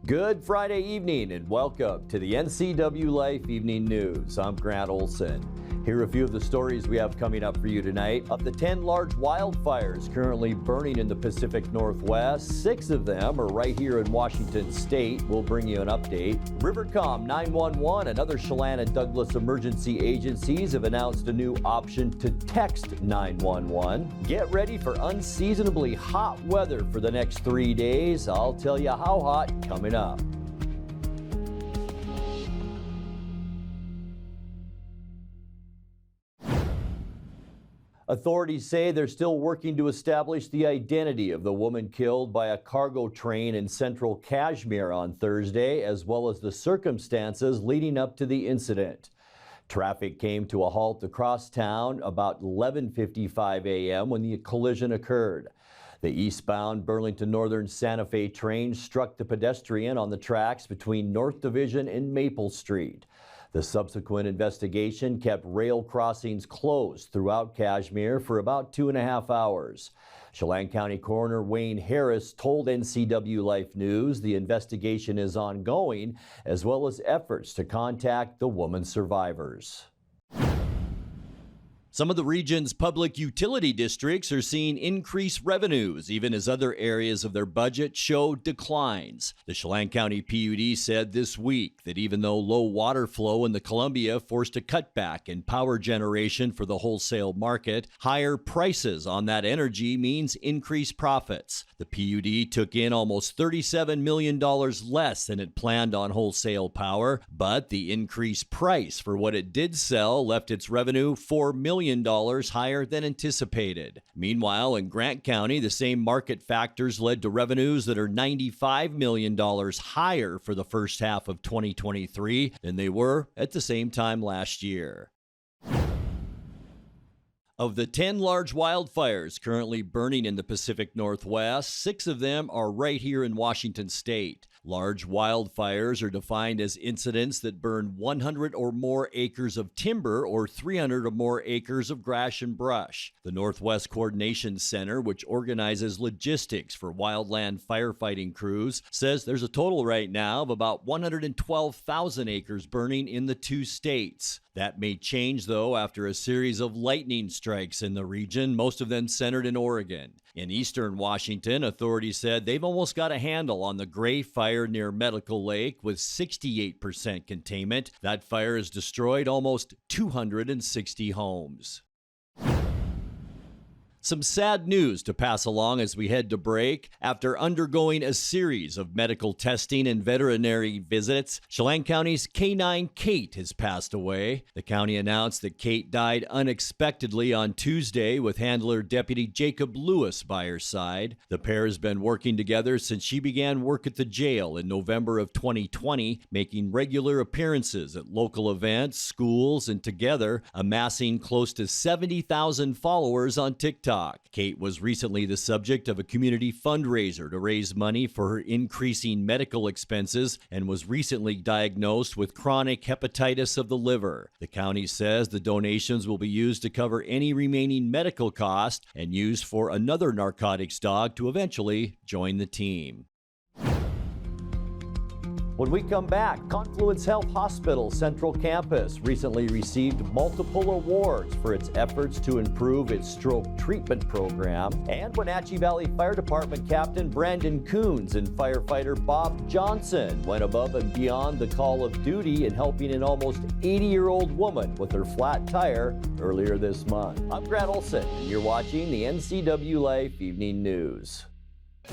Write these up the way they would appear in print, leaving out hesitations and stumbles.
Good Friday evening and welcome to the NCWLIFE Evening News. I'm Grant Olson. Here are a few of the stories we have coming up for you tonight. Of the 10 large wildfires currently burning in the Pacific Northwest, 6 of them are right here in Washington State. We'll bring you an update. RiverCom, 911, and other Chelan and Douglas emergency agencies have announced a new option to text 911. Get ready for unseasonably hot weather for the next 3 days. I'll tell you how hot coming up. Authorities say they're still working to establish the identity of the woman killed by a cargo train in central Kashmir on Thursday, as well as the circumstances leading up to the incident. Traffic came to a halt across town about 11:55 a.m. when the collision occurred. The eastbound Burlington Northern Santa Fe train struck the pedestrian on the tracks between North Division and Maple Street. The subsequent investigation kept rail crossings closed throughout Kashmir for about 2.5 hours. Chelan County Coroner Wayne Harris told NCWLIFE News the investigation is ongoing, as well as efforts to contact the woman's survivors. Some of the region's public utility districts are seeing increased revenues, even as other areas of their budget show declines. The Chelan County PUD said this week that even though low water flow in the Columbia forced a cutback in power generation for the wholesale market, higher prices on that energy means increased profits. The PUD took in almost $37 million less than it planned on wholesale power, but the increased price for what it did sell left its revenue $4 million higher than anticipated. Meanwhile, in Grant County, the same market factors led to revenues that are $95 million higher for the first half of 2023 than they were at the same time last year. Of the 10 large wildfires currently burning in the Pacific Northwest, 6 of them are right here in Washington State. Large wildfires are defined as incidents that burn 100 or more acres of timber or 300 or more acres of grass and brush. The Northwest Coordination Center, which organizes logistics for wildland firefighting crews, says there's a total right now of about 112,000 acres burning in the 2 states. That may change, though, after a series of lightning strikes in the region, most of them centered in Oregon. In eastern Washington, authorities said they've almost got a handle on the Gray Fire near Medical Lake with 68% containment. That fire has destroyed almost 260 homes. Some sad news to pass along as we head to break. After undergoing a series of medical testing and veterinary visits, Chelan County's K9 Kate has passed away. The county announced that Kate died unexpectedly on Tuesday with handler Deputy Jacob Lewis by her side. The pair has been working together since she began work at the jail in November of 2020, making regular appearances at local events, schools, and together amassing close to 70,000 followers on TikTok. Kate was recently the subject of a community fundraiser to raise money for her increasing medical expenses and was recently diagnosed with chronic hepatitis of the liver. The county says the donations will be used to cover any remaining medical costs and used for another narcotics dog to eventually join the team. When we come back, Confluence Health Hospital Central Campus recently received multiple awards for its efforts to improve its stroke treatment program. And Wenatchee Valley Fire Department Captain Brandon Kunz and firefighter Bob Johnson went above and beyond the call of duty in helping an almost 80-year-old woman with her flat tire earlier this month. I'm Grant Olson, and you're watching the NCWLIFE Evening News.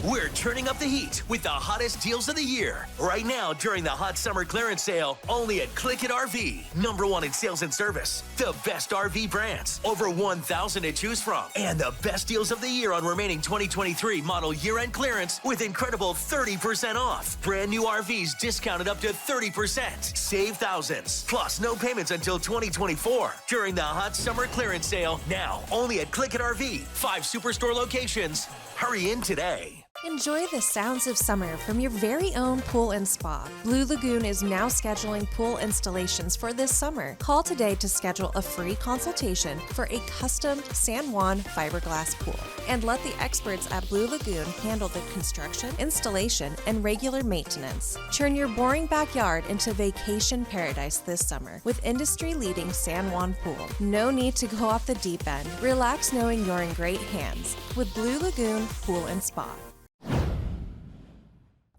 We're turning up the heat with the hottest deals of the year. Right now, during the hot summer clearance sale, only at Click It RV. #1 in sales and service. The best RV brands. Over 1,000 to choose from. And the best deals of the year on remaining 2023 model year-end clearance with incredible 30% off. Brand new RVs discounted up to 30%. Save thousands. Plus, no payments until 2024. During the hot summer clearance sale, now only at Click It RV. 5 Superstore locations. Hurry in today. Enjoy the sounds of summer from your very own pool and spa. Blue Lagoon is now scheduling pool installations for this summer. Call today to schedule a free consultation for a custom San Juan fiberglass pool. And let the experts at Blue Lagoon handle the construction, installation, and regular maintenance. Turn your boring backyard into vacation paradise this summer with industry-leading San Juan pool. No need to go off the deep end. Relax knowing you're in great hands with Blue Lagoon Pool and Spa.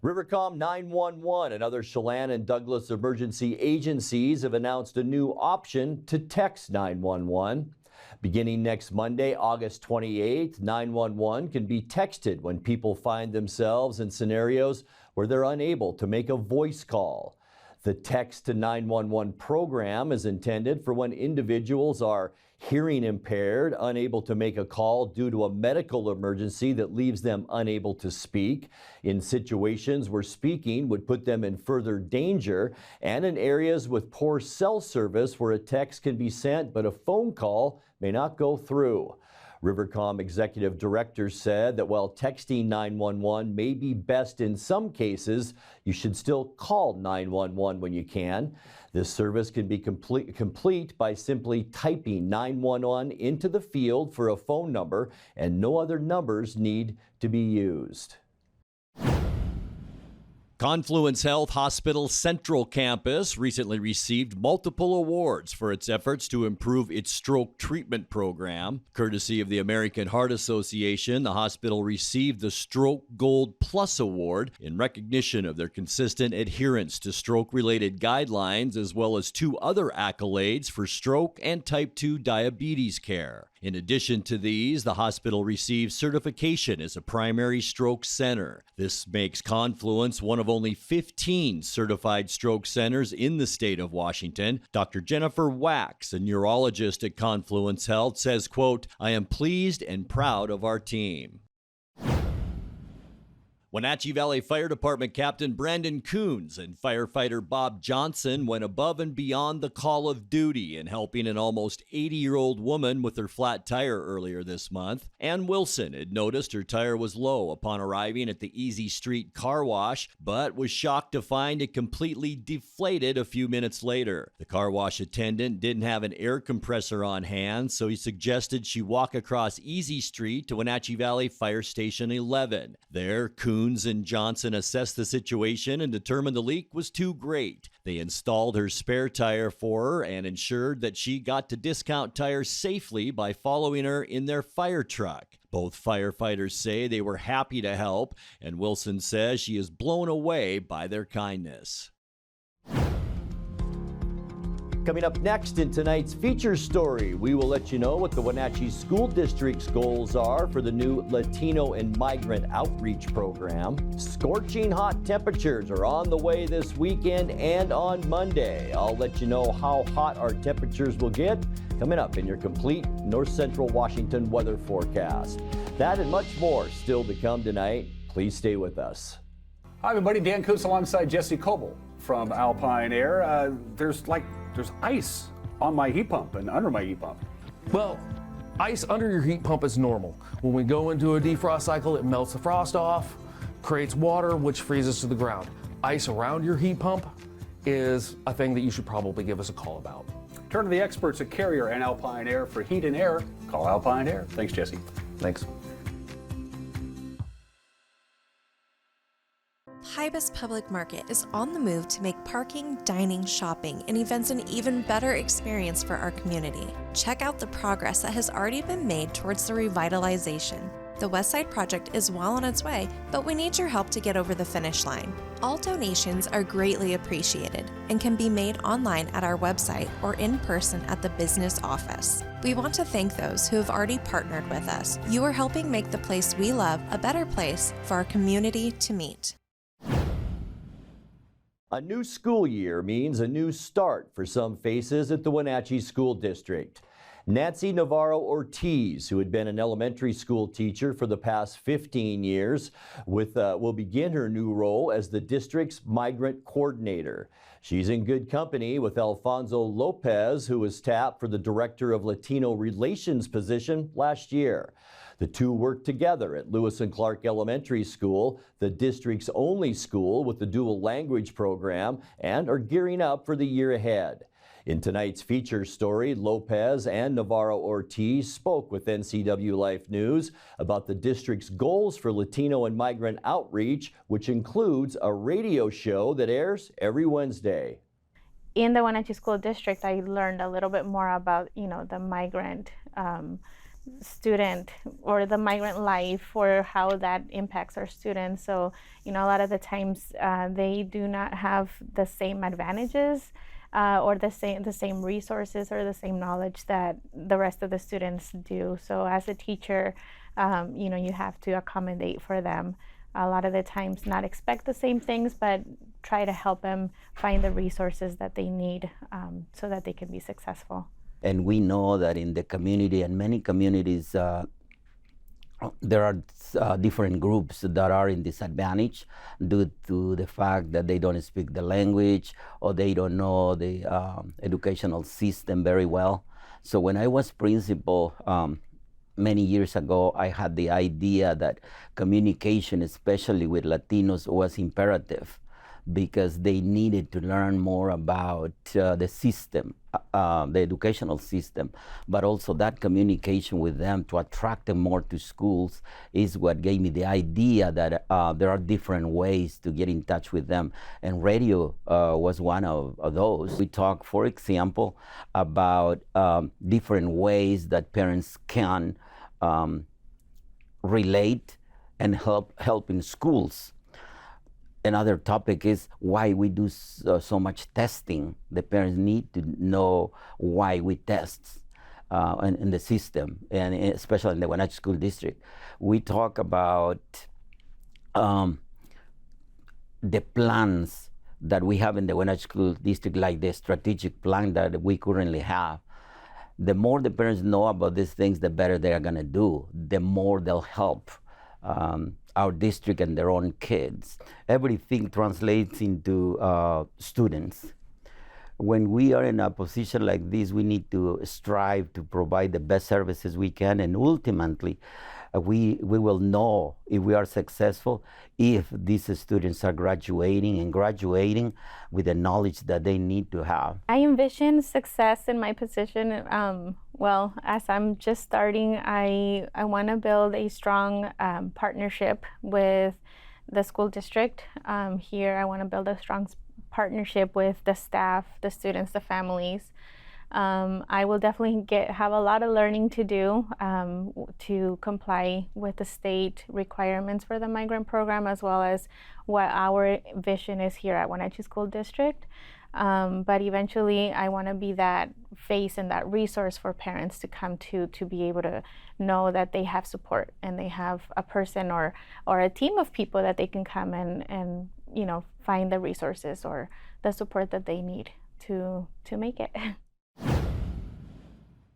RiverCom 911 and other Chelan and Douglas emergency agencies have announced a new option to text 911. Beginning next Monday, August 28th, 911 can be texted when people find themselves in scenarios where they're unable to make a voice call. The Text to 911 program is intended for when individuals are hearing impaired, unable to make a call due to a medical emergency that leaves them unable to speak, in situations where speaking would put them in further danger, and in areas with poor cell service where a text can be sent but a phone call may not go through. RiverCom Executive Director said that while texting 911 may be best in some cases, you should still call 911 when you can. This service can be complete by simply typing 911 into the field for a phone number, and no other numbers need to be used. Confluence Health Hospital Central Campus recently received multiple awards for its efforts to improve its stroke treatment program. Courtesy of the American Heart Association, the hospital received the Stroke Gold Plus Award in recognition of their consistent adherence to stroke-related guidelines, as well as 2 other accolades for stroke and type 2 diabetes care. In addition to these, the hospital received certification as a primary stroke center. This makes Confluence one of only 15 certified stroke centers in the state of Washington. Dr. Jennifer Wax, a neurologist at Confluence Health, says, quote, "I am pleased and proud of our team." Wenatchee Valley Fire Department Captain Brandon Kunz and firefighter Bob Johnson went above and beyond the call of duty in helping an almost 80-year-old woman with her flat tire earlier this month. Ann Wilson had noticed her tire was low upon arriving at the Easy Street car wash, but was shocked to find it completely deflated a few minutes later. The car wash attendant didn't have an air compressor on hand, so he suggested she walk across Easy Street to Wenatchee Valley Fire Station 11. There, Kunz and Johnson assessed the situation and determined the leak was too great. They installed her spare tire for her and ensured that she got to Discount Tires safely by following her in their fire truck. Both firefighters say they were happy to help, and Wilson says she is blown away by their kindness. Coming up next in tonight's feature story, we will let you know what the Wenatchee School District's goals are for the new Latino and Migrant Outreach Program. Scorching hot temperatures are on the way this weekend and on Monday. I'll let you know how hot our temperatures will get coming up in your complete North Central Washington weather forecast. That and much more still to come tonight. Please stay with us. Hi everybody, Dan Kunz alongside Jesse Coble from Alpine Air. There's ice on my heat pump and under my heat pump. Well, ice under your heat pump is normal. When we go into a defrost cycle, it melts the frost off, creates water, which freezes to the ground. Ice around your heat pump is a thing that you should probably give us a call about. Turn to the experts at Carrier and Alpine Air for heat and air. Call Alpine Air. Thanks, Jesse. Thanks. Pybus Public Market is on the move to make parking, dining, shopping, and events an even better experience for our community. Check out the progress that has already been made towards the revitalization. The West Side project is well on its way, but we need your help to get over the finish line. All donations are greatly appreciated and can be made online at our website or in person at the business office. We want to thank those who have already partnered with us. You are helping make the place we love a better place for our community to meet. A new school year means a new start for some faces at the Wenatchee School District. Nancy Navarro Ortiz, who had been an elementary school teacher for the past 15 years, will begin her new role as the district's migrant coordinator. She's in good company with Alfonso Lopez, who was tapped for the Director of Latino Relations position last year. The two work together at Lewis and Clark Elementary School, the district's only school with the dual language program, and are gearing up for the year ahead. In tonight's feature story, Lopez and Navarro Ortiz spoke with NCWLIFE News about the district's goals for Latino and migrant outreach, which includes a radio show that airs every Wednesday. In the Wenatchee School District, I learned a little bit more about, the migrant student or the migrant life, or how that impacts our students. So, a lot of the times they do not have the same advantages or the same resources or the same knowledge that the rest of the students do. So as a teacher, you have to accommodate for them. A lot of the times not expect the same things, but try to help them find the resources that they need so that they can be successful. And we know that in the community, and many communities, there are different groups that are in disadvantage due to the fact that they don't speak the language or they don't know the educational system very well. So when I was principal many years ago, I had the idea that communication, especially with Latinos, was imperative because they needed to learn more about the system, the educational system, but also that communication with them to attract them more to schools is what gave me the idea that there are different ways to get in touch with them, and radio was one of those. We talk, for example, about different ways that parents can relate and help in schools. Another topic is why we do so much testing. The parents need to know why we test in the system, and especially in the Wenatchee School District. We talk about the plans that we have in the Wenatchee School District, like the strategic plan that we currently have. The more the parents know about these things, the better they are going to do, the more they'll help our district and their own kids. Everything translates into students. When we are in a position like this, we need to strive to provide the best services we can, and ultimately we will know if we are successful if these students are graduating with the knowledge that they need to have. I envision success in my position. As I'm just starting, I want to build a strong partnership with the school district. Here, I want to build a strong partnership with the staff, the students, the families. I will definitely have a lot of learning to do to comply with the state requirements for the migrant program, as well as what our vision is here at Wenatchee School District. But eventually I want to be that face and that resource for parents to come to be able to know that they have support and they have a person or a team of people that they can come and find the resources or the support that they need to make it.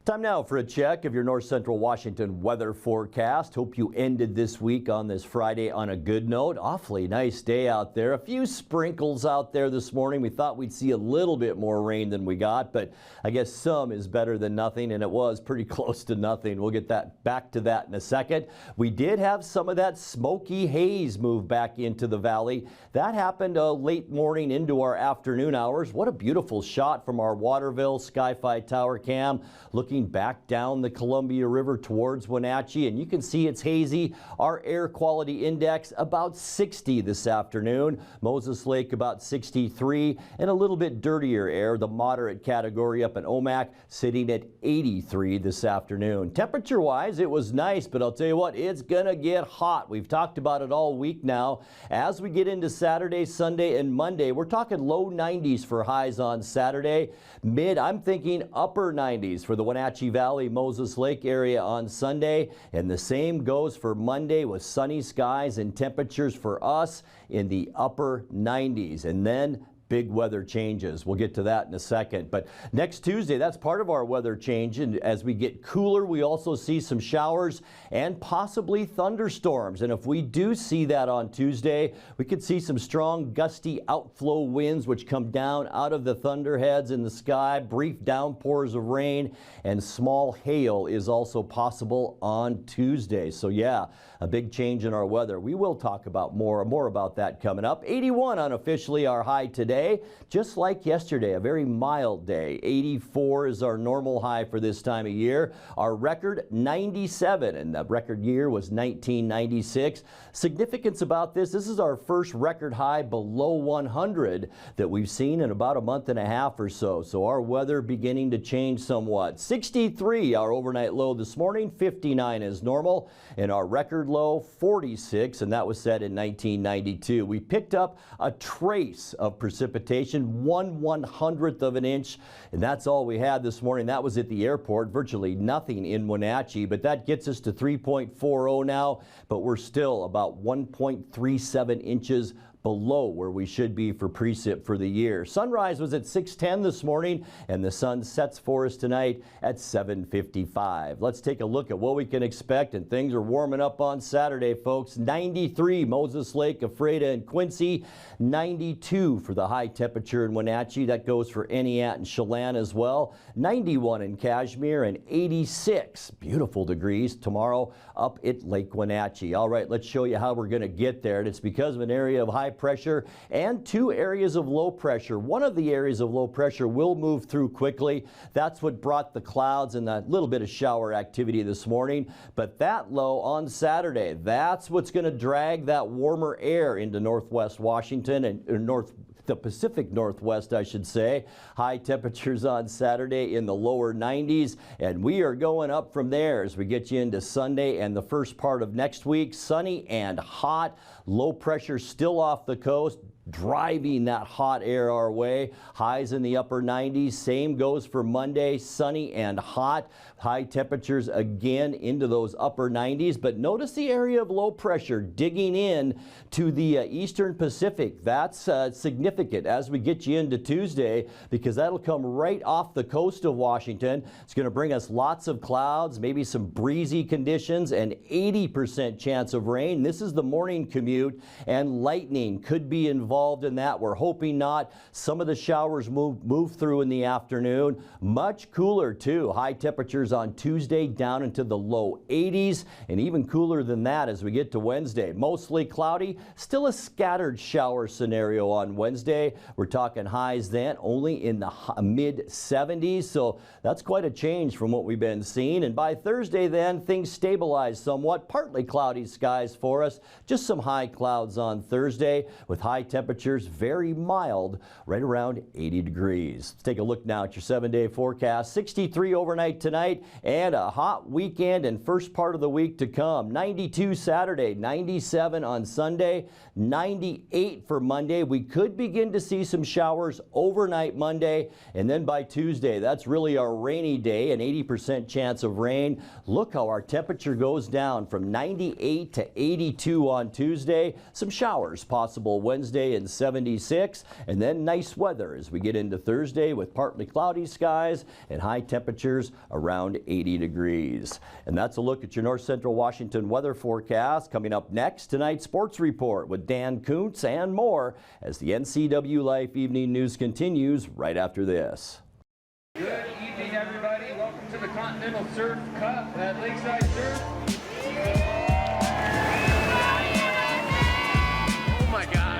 Time now for a check of your North Central Washington weather forecast. Hope you ended this week on this Friday on a good note. Awfully nice day out there. A few sprinkles out there this morning. We thought we'd see a little bit more rain than we got, but I guess some is better than nothing, and it was pretty close to nothing. We'll get back to that in a second. We did have some of that smoky haze move back into the valley. That happened late morning into our afternoon hours. What a beautiful shot from our Waterville Sky-Fi Tower cam, looking back down the Columbia River towards Wenatchee, and you can see it's hazy. Our air quality index about 60 this afternoon. Moses Lake about 63, and a little bit dirtier air, the moderate category up in Omak, sitting at 83 this afternoon. Temperature wise, it was nice, but I'll tell you what, it's gonna get hot. We've talked about it all week now. As we get into Saturday, Sunday, and Monday, we're talking low 90s for highs on Saturday. I'm thinking upper 90s for the Wenatchee Valley, Moses Lake area on Sunday, and the same goes for Monday with sunny skies and temperatures for us in the upper 90s. And then big weather changes. We'll get to that in a second. But next Tuesday, that's part of our weather change. And as we get cooler, we also see some showers and possibly thunderstorms. And if we do see that on Tuesday, we could see some strong gusty outflow winds which come down out of the thunderheads in the sky, brief downpours of rain, and small hail is also possible on Tuesday. So yeah, a big change in our weather. We will talk about more about that coming up. 81 unofficially our high today, just like yesterday, a very mild day. 84 is our normal high for this time of year. Our record 97, and the record year was 1996. Significance about this is our first record high below 100 that we've seen in about a month and a half or so. So our weather beginning to change somewhat. 63 our overnight low this morning, 59 is normal, and our record low 46, and that was set in 1992. We picked up a trace of precipitation, 1/100th of an inch, and that's all we had this morning. That was at the airport, virtually nothing in Wenatchee, but that gets us to 3.40 now, but we're still about 1.37 inches below where we should be for precip for the year. Sunrise was at 6:10 this morning, and the sun sets for us tonight at 7:55. Let's take a look at what we can expect, and things are warming up on Saturday, folks. 93 Moses Lake, Ephrata, and Quincy. 92 for the high temperature in Wenatchee. That goes for Entiat and Chelan as well. 91 in Kashmir, and 86 beautiful degrees tomorrow up at Lake Wenatchee. All right, let's show you how we're going to get there, and it's because of an area of high pressure and two areas of low pressure. One of the areas of low pressure will move through quickly. That's what brought the clouds and that little bit of shower activity this morning. But that low on Saturday, that's what's going to drag that warmer air into northwest Washington and the Pacific Northwest, I should say. High temperatures on Saturday in the lower 90s, and we are going up from there as we get you into Sunday and the first part of next week. Sunny and hot, low pressure still off the coast, driving that hot air our way. Highs in the upper 90s. Same goes for Monday, sunny and hot. High temperatures again into those upper 90s. But notice the area of low pressure digging in to the eastern Pacific. That's significant as we get you into Tuesday, because that'll come right off the coast of Washington. It's going to bring us lots of clouds, maybe some breezy conditions, and 80% chance of rain. This is the morning commute, and lightning could be involved in that. We're hoping not. Some of the showers move through in the afternoon. Much cooler too. High temperatures on Tuesday down into the low 80s, and even cooler than that as we get to Wednesday. Mostly cloudy, still a scattered shower scenario on Wednesday. We're talking highs then only in the mid 70s, so that's quite a change from what we've been seeing. And by Thursday then, things stabilize somewhat. Partly cloudy skies for us. Just some high clouds on Thursday with high temperatures very mild, right around 80 degrees. Let's take a look now at your 7-day forecast. 63 overnight tonight, and a hot weekend and first part of the week to come. 92 Saturday, 97 on Sunday, 98 for Monday. We could begin to see some showers overnight Monday, and then by Tuesday, that's really our rainy day, an 80% chance of rain. Look how our temperature goes down from 98 to 82 on Tuesday. Some showers possible Wednesday and 76, and then nice weather as we get into Thursday with partly cloudy skies and high temperatures around 80 degrees. And that's a look at your North Central Washington weather forecast. Coming up next, tonight's sports report with Dan Kunz and more as the NCWLIFE Evening News continues right after this. Good evening, everybody. Welcome to the Continental Surf Cup at Lakeside Surf. Oh my gosh.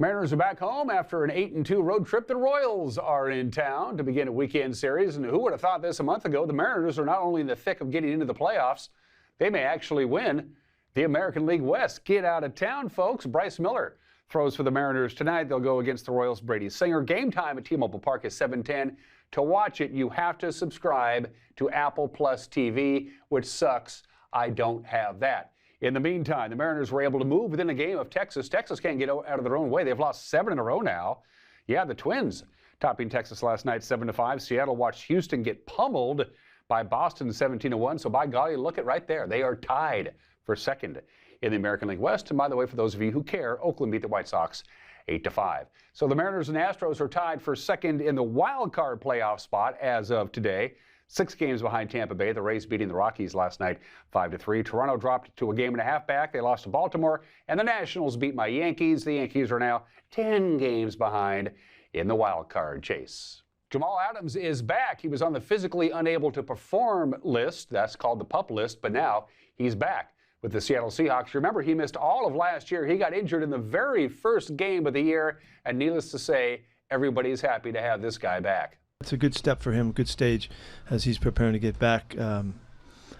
Mariners are back home after an 8-2 road trip. The Royals are in town to begin a weekend series. And who would have thought this a month ago? The Mariners are not only in the thick of getting into the playoffs, they may actually win the American League West. Get out of town, folks. Bryce Miller throws for the Mariners tonight. They'll go against the Royals' Brady Singer. Game time at T-Mobile Park is 7:10. To watch it, you have to subscribe to Apple Plus TV, which sucks. I don't have that. In the meantime, the Mariners were able to move within a game of Texas. Texas can't get out of their own way. They've lost 7 in a row now. Yeah, the Twins topping Texas last night 7-5. Seattle watched Houston get pummeled by Boston 17-1. So by golly, look at right there. They are tied for second in the American League West. And by the way, for those of you who care, Oakland beat the White Sox 8-5. So the Mariners and Astros are tied for second in the wild card playoff spot as of today. 6 games behind Tampa Bay. The Rays beating the Rockies last night 5-3. Toronto dropped to a game and a half back. They lost to Baltimore. And the Nationals beat my Yankees. The Yankees are now 10 games behind in the wild card chase. Jamal Adams is back. He was on the physically unable to perform list. That's called the PUP list. But now he's back with the Seattle Seahawks. Remember, he missed all of last year. He got injured in the very first game of the year. And needless to say, everybody's happy to have this guy back. It's a good step for him, good stage as he's preparing to get back.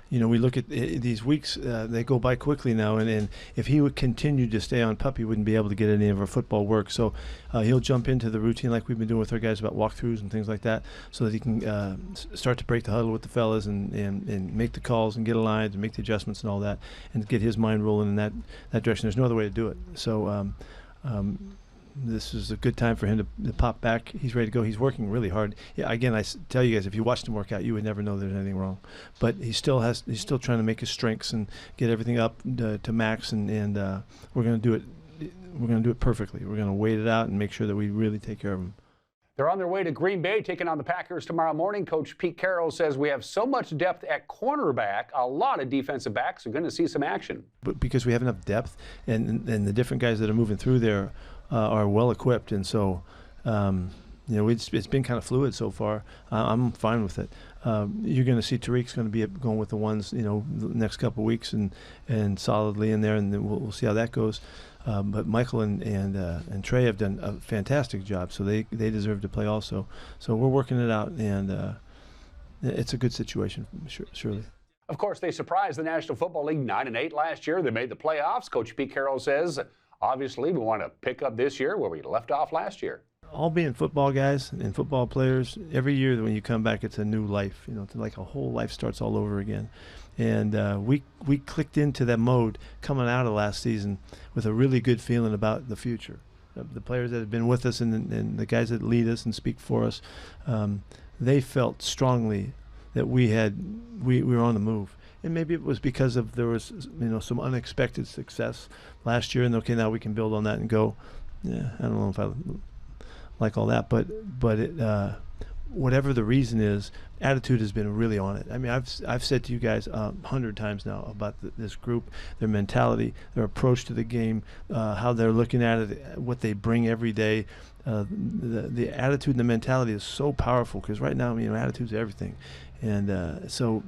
We look at these weeks, they go by quickly now, and if he would continue to stay on PUP, he wouldn't be able to get any of our football work. So he'll jump into the routine like we've been doing with our guys about walkthroughs and things like that, so that he can start to break the huddle with the fellas and make the calls and get aligned and make the adjustments and all that, and get his mind rolling in that direction. There's no other way to do it. So this is a good time for him to pop back. He's ready to go. He's working really hard. Yeah, again, I tell you guys, if you watched him work out, you would never know there's anything wrong. But he's still trying to make his strengths and get everything up to max. And we're going to do it. We're going to do it perfectly. We're going to wait it out and make sure that we really take care of him. They're on their way to Green Bay, taking on the Packers tomorrow morning. Coach Pete Carroll says we have so much depth at cornerback, a lot of defensive backs are going to see some action. But because we have enough depth, and the different guys that are moving through there are well equipped, and so it's been kind of fluid so far. I'm fine with it. You're going to see Tariq's going to be going with the ones the next couple of weeks and solidly in there, and then we'll see how that goes. But Michael and Trey have done a fantastic job, so they deserve to play also. So we're working it out, and it's a good situation, surely. Of course, they surprised the National Football League 9-8 last year. They made the playoffs. Coach Pete Carroll says, obviously, we want to pick up this year where we left off last year. All being football guys and football players, every year when you come back, it's a new life. It's like a whole life starts all over again. And we clicked into that mode coming out of last season with a really good feeling about the future. The players that have been with us and the guys that lead us and speak for us, they felt strongly that we were on the move. And maybe it was because of there was some unexpected success last year, and okay, now we can build on that and go. Yeah, I don't know if I like all that, but it, whatever the reason is, attitude has been really on it. I mean, I've said to you guys 100 times now about this group, their mentality, their approach to the game, how they're looking at it, what they bring every day. The attitude and the mentality is so powerful because right now, attitude's everything, and so.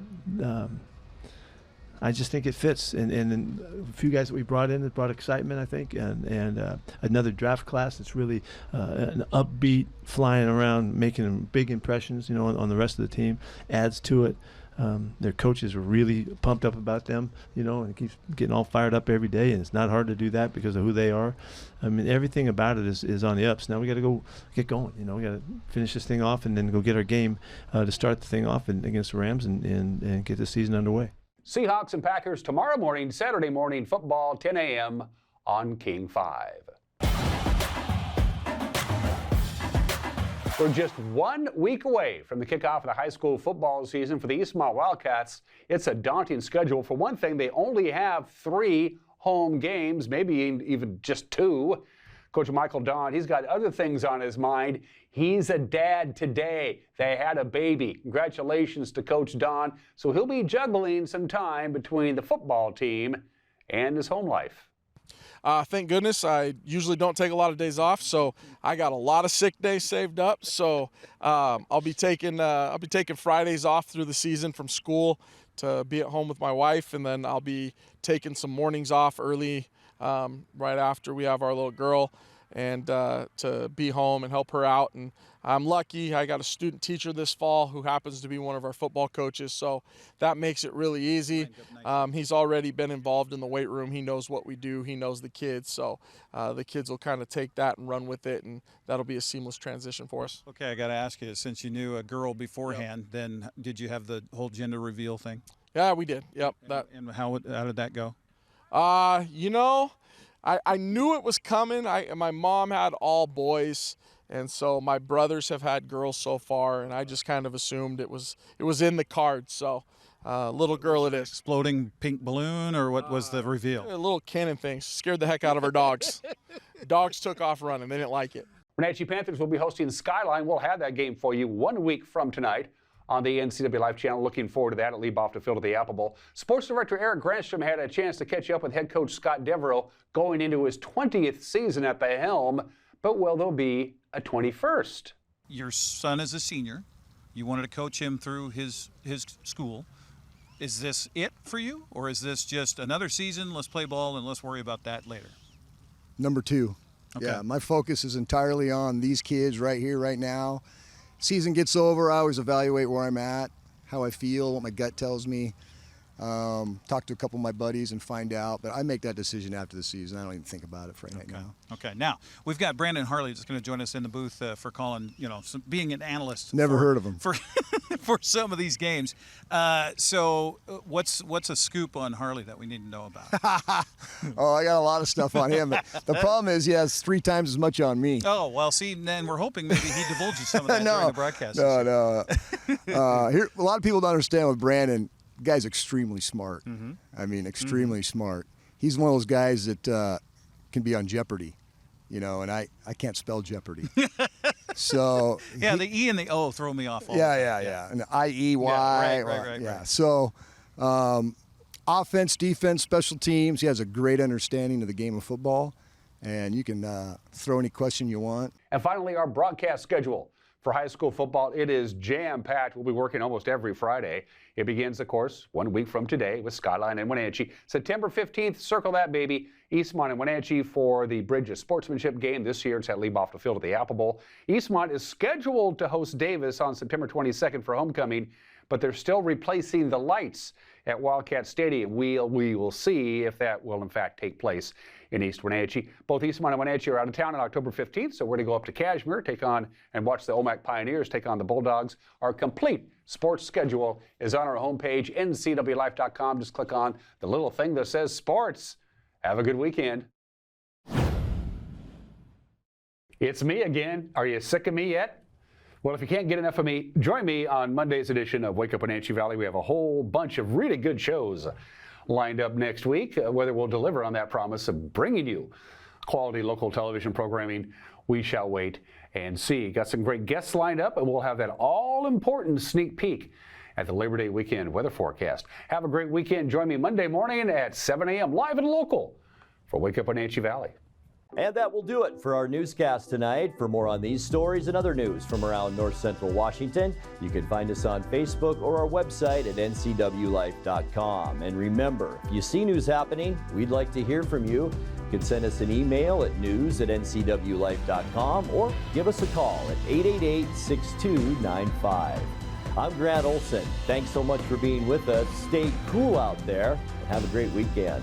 I just think it fits, and a few guys that we brought in that brought excitement, I think, and another draft class that's really an upbeat, flying around, making big impressions, on the rest of the team, adds to it. Their coaches are really pumped up about them, and it keeps getting all fired up every day, and it's not hard to do that because of who they are. I mean, everything about it is on the ups. Now we got to go get going. We got to finish this thing off and then go get our game to start the thing off against the Rams and get the season underway. Seahawks and Packers tomorrow morning, Saturday morning football, 10 a.m. on King 5. We're just 1 week away from the kickoff of the high school football season for the Eastmont Wildcats. It's a daunting schedule. For one thing, they only have 3 home games, maybe even just 2. Coach Michael Don, he's got other things on his mind. He's a dad today. They had a baby. Congratulations to Coach Don. So he'll be juggling some time between the football team and his home life. Thank goodness I usually don't take a lot of days off, so I got a lot of sick days saved up. So I'll be taking Fridays off through the season from school to be at home with my wife, and then I'll be taking some mornings off early right after we have our little girl. and to be home and help her out. And I'm lucky I got a student teacher this fall who happens to be one of our football coaches, so that makes it really easy. He's already been involved in the weight room. He knows what we do. He knows the kids, so the kids will kind of take that and run with it, and that'll be a seamless transition for us. Okay, I got to ask you, since you knew a girl beforehand, then did you have the whole gender reveal thing? Yeah, we did. Yep. And how did that go? You know, I knew it was coming. My mom had all boys, and so my brothers have had girls so far, and I just kind of assumed it was in the cards. So, little girl it is. Exploding pink balloon, or what was the reveal? A little cannon thing. Scared the heck out of our dogs. Dogs took off running. They didn't like it. Wenatchee Panthers will be hosting Skyline. We'll have that game for you 1 week from tonight on the NCWLIFE channel. Looking forward to that at Leap Off the Field of the Apple Bowl. Sports Director Eric Granstrom had a chance to catch up with head coach Scott Devereaux going into his 20th season at the helm. But will there be a 21st? Your son is a senior. You wanted to coach him through his school. Is this it for you, or is this just another season? Let's play ball and let's worry about that later. Number two. Okay. Yeah, my focus is entirely on these kids right here, right now. Season gets over, I always evaluate where I'm at, how I feel, what my gut tells me. Talk to a couple of my buddies and find out, but I make that decision after the season. I don't even think about it right now. Okay, now we've got Brandon Harley that's going to join us in the booth for calling, being an analyst. Never heard of him. For some of these games. So what's a scoop on Harley that we need to know about? Oh, I got a lot of stuff on him. The problem is he has 3 times as much on me. Oh, well, see, then we're hoping maybe he divulges some of that during the broadcast. No. Here, a lot of people don't understand with Brandon. The guy's extremely smart. Mm-hmm. I mean, extremely smart. He's one of those guys that can be on Jeopardy, and I can't spell Jeopardy. So yeah, the E and the O throw me off. Yeah. And the IEY. Right. Yeah. So offense, defense, special teams. He has a great understanding of the game of football, and you can throw any question you want. And finally, our broadcast schedule for high school football. It is jam-packed. We'll be working almost every Friday. It begins, of course, 1 week from today with Skyline and Wenatchee. September 15th, circle that baby. Eastmont and Wenatchee for the Bridge of Sportsmanship game. This year it's at Leap Off the Field at the Apple Bowl. Eastmont is scheduled to host Davis on September 22nd for homecoming, but they're still replacing the lights at Wildcat Stadium. We will see if that will, in fact, take place in East Wenatchee. Both Eastmont and Wenatchee are out of town on October 15th, so we're going to go up to Cashmere, take on and watch the OMAC Pioneers take on the Bulldogs. Our complete sports schedule is on our homepage, NCWLIFE.com. Just click on the little thing that says sports. Have a good weekend. It's me again. Are you sick of me yet? Well, if you can't get enough of me, join me on Monday's edition of Wake Up Wenatchee Valley. We have a whole bunch of really good shows lined up next week. Whether we'll deliver on that promise of bringing you quality local television programming, we shall wait and see. Got some great guests lined up, and we'll have that all-important sneak peek at the Labor Day weekend weather forecast. Have a great weekend. Join me Monday morning at 7 a.m. live and local for Wake Up Wenatchee Valley. And that will do it for our newscast tonight. For more on these stories and other news from around North Central Washington, you can find us on Facebook or our website at ncwlife.com. And remember, if you see news happening, we'd like to hear from you. You can send us an email at news@ncwlife.com or give us a call at 888-6295. I'm Grant Olson. Thanks so much for being with us. Stay cool out there and have a great weekend.